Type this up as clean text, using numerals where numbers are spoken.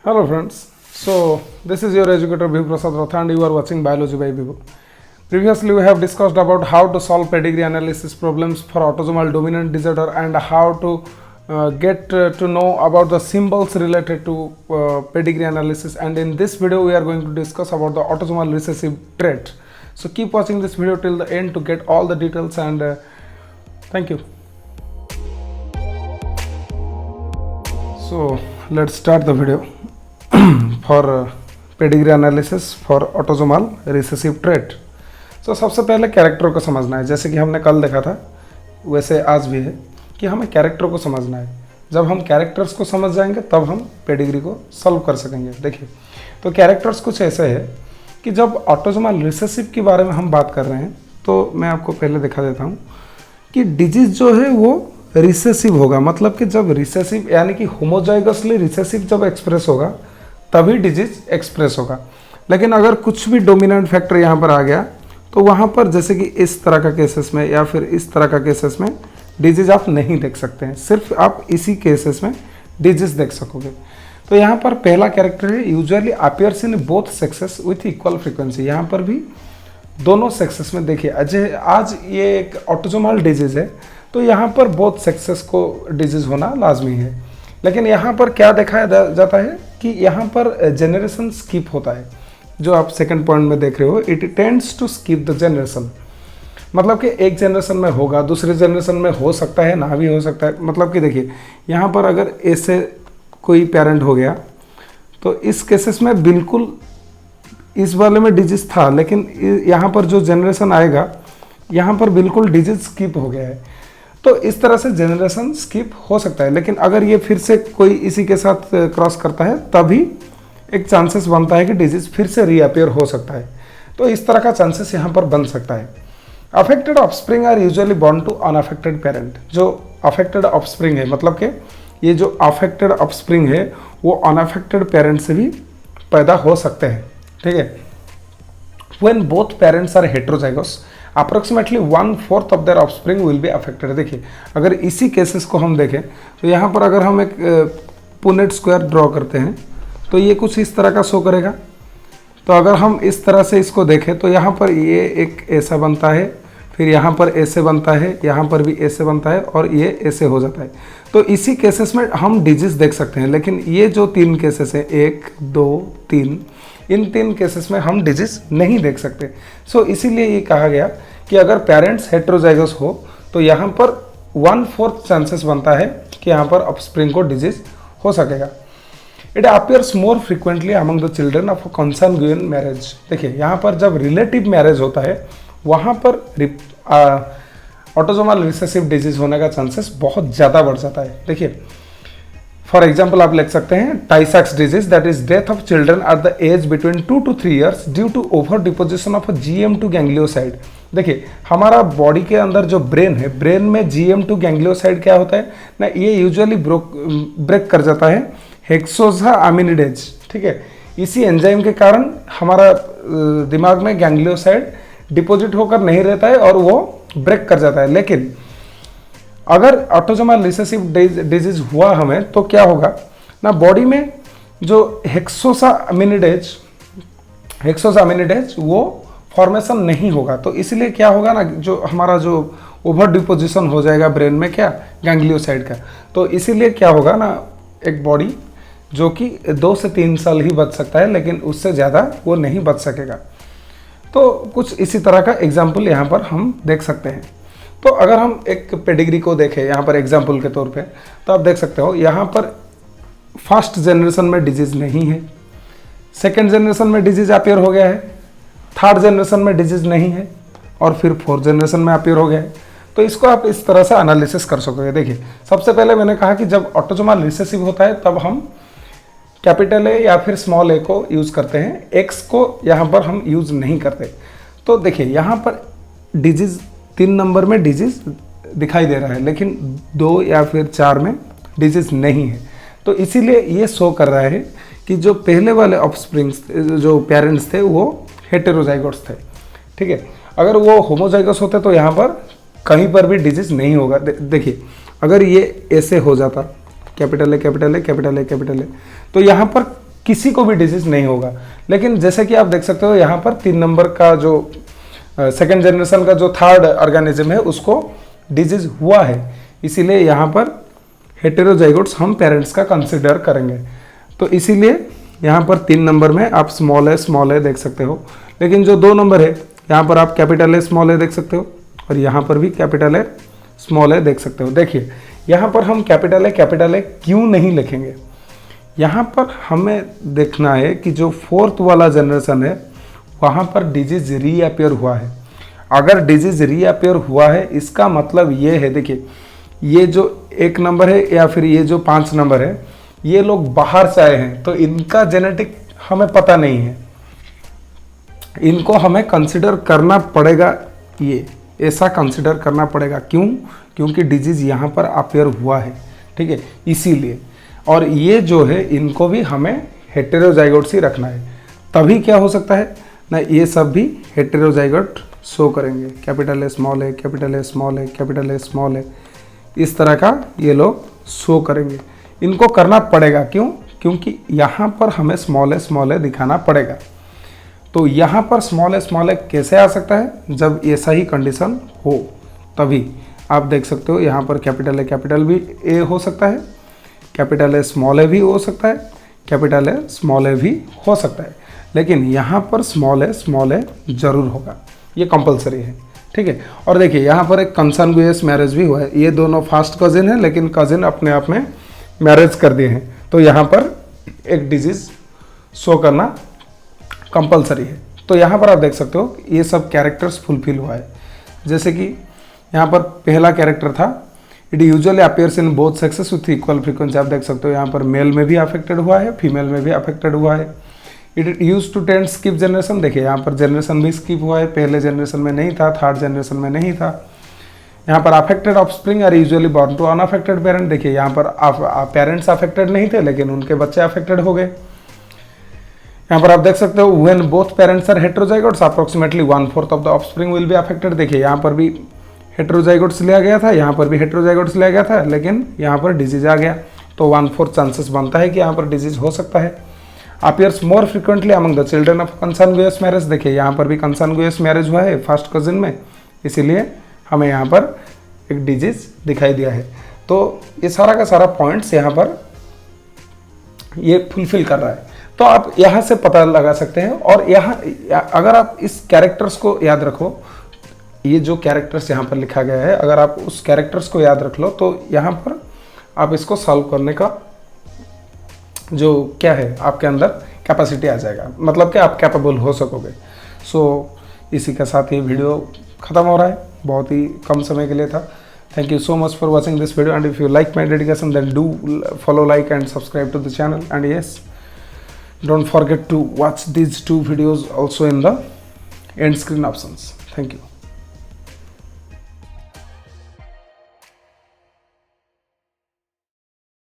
Hello friends, so this is your educator Vibhu Prasad Ratha and you are watching Biology by Vibhu. Previously we have discussed about how to solve pedigree analysis problems for autosomal dominant disorder and how to get to know about the symbols related to pedigree analysis, and in this video we are going to discuss about the autosomal recessive trait. So keep watching this video till the end to get all the details, and thank you. So let's start the video. for pedigree analysis for autosomal recessive trait. So सबसे पहले character को समझना है, जैसे कि हमने कल देखा था वैसे आज भी है कि हमें कैरेक्टर को समझना है. जब हम कैरेक्टर्स को समझ जाएंगे तब हम पेडिग्री को सॉल्व कर सकेंगे. देखिए, तो कैरेक्टर्स कुछ ऐसे है कि जब ऑटोसोमल रिसेसिव के बारे में हम बात कर रहे हैं तो मैं आपको पहले दिखा देता हूँ कि डिजीज जो है वो रिसेसिव होगा. मतलब कि जब रिसेसिव यानी कि होमोजाइगसली रिसेसिव जब एक्सप्रेस होगा तभी डिजीज एक्सप्रेस होगा. लेकिन अगर कुछ भी डोमिनेंट फैक्टर यहाँ पर आ गया तो वहाँ पर जैसे कि इस तरह का केसेस में या फिर इस तरह का केसेस में डिजीज आप नहीं देख सकते हैं. सिर्फ आप इसी केसेस में डिजीज देख सकोगे. तो यहाँ पर पहला कैरेक्टर है usually appears in both sexes with equal frequency. यहाँ पर भी दोनों सेक्सेस में देखिए आज ये एक ऑटोसोमल डिजीज है तो यहाँ पर बोथ सेक्सेस को डिजीज होना लाजमी है. लेकिन यहाँ पर क्या देखा जाता है कि यहाँ पर जनरेशन स्किप होता है. जो आप सेकंड पॉइंट में देख रहे हो, it tends to skip the generation. मतलब कि एक जनरेशन में होगा, दूसरे जनरेशन में हो सकता है, ना भी हो सकता है. मतलब कि देखिए, यहाँ पर अगर ऐसे कोई पेरेंट हो गया तो इस केसेस में बिल्कुल इस वाले में डिजीज था, लेकिन यहाँ पर जो जनरेशन आएगा यहाँ पर बिल्कुल डिजीज स्किप हो गया है. तो इस तरह से जनरेशन स्किप हो सकता है. लेकिन अगर ये फिर से कोई इसी के साथ क्रॉस करता है तभी एक चांसेस बनता है कि डिजीज फिर से रीअपियर हो सकता है. तो इस तरह का चांसेस यहाँ पर बन सकता है. Affected offspring are usually born to unaffected parent. जो अफेक्टेड ऑफस्प्रिंग है, मतलब कि ये जो अफेक्टेड ऑफस्प्रिंग है वो अनअफेक्टेड पेरेंट से भी पैदा हो सकते हैं. ठीक है. When both parents are heterozygous approximately 1/4 of their offspring will be affected. देखिए, अगर इसी केसेस को हम देखें तो यहाँ पर अगर हम एक पुनेट स्क्वायर ड्रॉ करते हैं तो ये कुछ इस तरह का शो करेगा. तो अगर हम इस तरह से इसको देखें तो यहाँ पर ये एक ऐसा बनता है, फिर यहाँ पर ऐसे बनता है, यहाँ पर भी ऐसे बनता है और ये ऐसे हो जाता है. तो इसी केसेस में हम डिजीज देख सकते हैं. लेकिन ये जो 3 केसेस है, 1 2 3, इन 3 केसेस में हम डिजीज नहीं देख सकते. सो इसीलिए ये कहा गया कि अगर पेरेंट्स हेट्रोजाइगस हो तो यहाँ पर 1/4 चांसेस बनता है कि यहाँ पर ऑफस्प्रिंग को डिजीज हो सकेगा. It appears more frequently among the children of consanguineous marriage. देखिए, यहाँ पर जब रिलेटिव मैरिज होता है वहाँ पर ऑटोसोमल रिसेसिव डिजीज होने का चांसेस बहुत ज़्यादा बढ़ जाता है. देखिए, फॉर एग्जाम्पल आप लिख सकते हैं Tay Sachs disease, that is death of children at the age between 2 to 3 years due to over deposition of GM2 ganglioside. देखिए, हमारा बॉडी के अंदर जो ब्रेन है, ब्रेन में GM2 गैंग्लियोसाइड क्या होता है ना, ये यूजुअली ब्रेक कर जाता है हेक्सोसा अमीनिडेज. ठीक है. इसी एंजाइम के कारण हमारा दिमाग में गैंग्लियोसाइड डिपोजिट होकर नहीं रहता है और वो ब्रेक कर जाता है. लेकिन अगर ऑटोसोमल रिसेसिव डिजीज हुआ हमें तो क्या होगा ना, बॉडी में जो हेक्सोसा अमीनिडेज वो फॉर्मेशन नहीं होगा. तो इसलिए क्या होगा ना, जो हमारा जो ओवर डिपोजिशन हो जाएगा ब्रेन में क्या, गैंग्लियोसाइड का. तो इसीलिए क्या होगा ना, एक बॉडी जो कि 2 से 3 साल ही बच सकता है, लेकिन उससे ज़्यादा वो नहीं बच सकेगा. तो कुछ इसी तरह का एग्जाम्पल यहाँ पर हम देख सकते हैं. तो अगर हम एक पेडिग्री को देखें यहाँ पर एग्जाम्पल के तौर पे, तो आप देख सकते हो यहाँ पर फर्स्ट जनरेशन में डिजीज नहीं है, सेकेंड जनरेशन में डिजीज अपीयर हो गया है, थर्ड जनरेशन में डिजीज नहीं है और फिर फोर्थ जनरेशन में अपीयर हो गया है. तो इसको आप इस तरह से एनालिसिस कर सकोगे. देखिए, सबसे पहले मैंने कहा कि जब ऑटोसोमल रिसेसिव होता है तब हम कैपिटल ए या फिर स्मॉल ए को यूज़ करते हैं, एक्स को यहाँ पर हम यूज़ नहीं करते. तो देखिए, यहाँ पर डिजीज 3 नंबर में डिजीज दिखाई दे रहा है, लेकिन 2 या फिर 4 में डिजीज नहीं है. तो इसीलिए ये शो कर रहा है कि जो पहले वाले ऑफस्प्रिंग्स जो पेरेंट्स थे वो हेटेरोजाइगोट्स थे. ठीक है. अगर वो होमोजाइगस होते तो यहाँ पर कहीं पर भी डिजीज नहीं होगा. देखिए, अगर ये ऐसे हो जाता capital A capital A capital A capital ए, तो यहाँ पर किसी को भी डिजीज नहीं होगा। लेकिन जैसे कि आप देख सकते हो यहाँ पर 3 नंबर का जो सेकेंड जनरेशन का जो थर्ड ऑर्गेनिज्म है उसको डिजीज हुआ है, इसीलिए यहाँ पर हेटेरोजाइगोट्स हम पेरेंट्स का कंसिडर करेंगे। तो इसीलिए यहाँ पर 3 नंबर में आप स्मॉल ए देख सकते हो, लेकिन जो 2 नंबर है यहाँ पर आप कैपिटल ए स्मॉल ए देख सकते हो और यहाँ पर भी कैपिटल ए स्मॉल ए देख सकते हो। देखिए यहाँ पर हम कैपिटल ए क्यों नहीं लिखेंगे, यहाँ पर हमें देखना है कि जो 4th वाला जनरेशन है वहाँ पर डिजीज रीअपियर हुआ है। अगर डिजीज रीअपियर हुआ है इसका मतलब ये है, देखिए ये जो 1 नंबर है या फिर ये जो 5 नंबर है, ये लोग बाहर से आए हैं तो इनका जेनेटिक हमें पता नहीं है, इनको हमें कंसिडर करना पड़ेगा, ये ऐसा कंसिडर करना पड़ेगा। क्यों? क्योंकि डिजीज यहाँ पर अपियर हुआ है, ठीक है, इसीलिए। और ये जो है इनको भी हमें हेटेरोजाइगोट्स ही रखना है, तभी क्या हो सकता है ना, ये सब भी हेटेरोजाइगोट शो करेंगे। Capital A small A, capital A small A, capital A small A, इस तरह का ये लोग शो करेंगे। इनको करना पड़ेगा, क्यों? क्योंकि यहाँ पर हमें स्मॉल ए दिखाना पड़ेगा। तो यहाँ पर स्मॉल ए कैसे आ सकता है, जब ऐसा ही कंडीशन हो तभी। आप देख सकते हो यहाँ पर कैपिटल भी ए हो सकता है, कैपिटल ए स्मॉल ए भी हो सकता है, कैपिटल ए स्मॉल ए भी हो सकता है, लेकिन यहाँ पर स्मॉल ए जरूर होगा, ये कंपलसरी है, ठीक है। और देखिए यहाँ पर एक कंसंगुइस मैरिज भी हुआ है, ये दोनों फास्ट कजिन है लेकिन कजिन अपने आप में मैरिज कर दिए हैं, तो यहाँ पर एक डिजीज शो करना कंपलसरी है। तो यहाँ पर आप देख सकते हो ये सब कैरेक्टर्स फुलफिल हुआ है। जैसे कि यहाँ पर पहला कैरेक्टर था, it usually appears in both sexes with equal frequency. आप देख सकते हो यहाँ पर मेल में भी अफेक्टेड हुआ है, फीमेल में भी अफेक्टेड हुआ है। It use to tend skip generation, देखिए यहाँ पर जनरेशन भी स्किप हुआ है, पहले जनरेशन में नहीं था, थर्ड जनरेशन में नहीं था। यहाँ पर affected offspring are usually born to unaffected parent, देखिए यहाँ पर पेरेंट्स अफेक्टेड नहीं थे लेकिन उनके बच्चे अफेक्टेड हो गए। यहाँ पर आप देख सकते हो when both parents are heterozygotes approximately 1/4 of the offspring will be affected. देखिए यहाँ पर भी हेटेरोजाइगोट्स लिया गया था, यहाँ पर भी हेटेरोजाइगोट्स लिया गया था, लेकिन यहाँ पर डिजीज आ गया, तो 1/4 चांसेस बनता है कि यहाँ पर डिजीज हो सकता है। Appears more frequently among the children of consanguineous marriage, देखिए यहाँ पर भी कंसंगुइस मैरिज हुआ है फर्स्ट कजिन में, इसीलिए हमें यहाँ पर एक डिजीज दिखाई दिया है। तो ये सारा का सारा पॉइंट्स यहाँ पर ये फुलफिल कर रहा है, तो आप यहाँ से पता लगा सकते हैं। और यहाँ अगर आप इस कैरेक्टर्स को याद रखो, ये जो कैरेक्टर्स यहाँ पर लिखा गया है, अगर आप उस कैरेक्टर्स को याद रख लो तो यहाँ पर आप इसको सॉल्व करने का जो क्या है आपके अंदर कैपेसिटी आ जाएगा, मतलब कि आप कैपेबल हो सकोगे। सो इसी के साथ ये वीडियो ख़त्म हो रहा है, बहुत ही कम समय के लिए था। Thank you so much for watching this video, and if you like my dedication then do follow, like and subscribe to the channel, and yes, don't forget to watch these 2 videos also in the end screen options. Thank you.